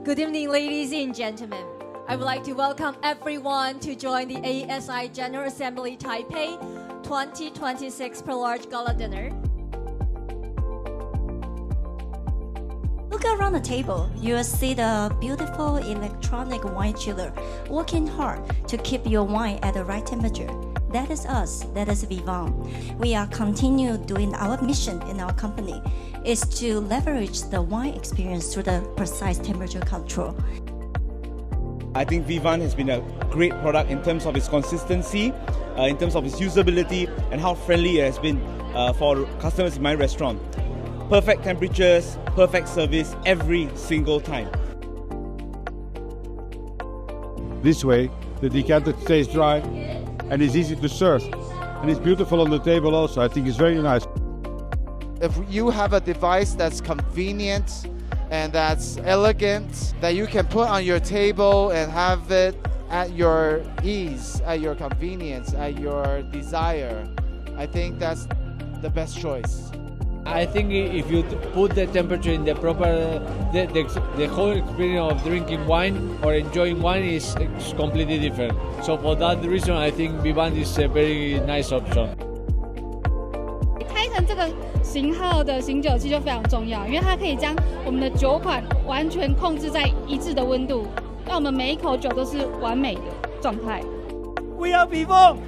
Good evening, ladies and gentlemen. I would like to welcome everyone to join the ASI General Assembly Taipei 2026 Pre-Large Gala Dinner. Look around the table, you will see the beautiful electronic wine chiller working hard to keep your wine at the right temperature. That is us, that is Vivant. We are continue doing our mission in our company is to leverage the wine experience through the precise temperature control. I think Vivant has been a great product in terms of its consistency, in terms of its usability, and how friendly it has been for customers in my restaurant. Perfect temperatures, perfect service every single time. This way, the decanter stays dry and is easy to serve. And it's beautiful on the table also. I think it's very nice. If you have a device that's convenient and that's elegant, that you can put on your table and have it at your ease, at your convenience, at your desire, I think that's the best choice. I think if you put the temperature in the proper, the whole experience of drinking wine or enjoying wine is completely different. So for that reason, I think Vivant is a very nice option. 开成这个型号的醒酒器就非常重要，因为它可以将我们的酒款完全控制在一致的温度，让我们每一口酒都是完美的状态。We are Vivant.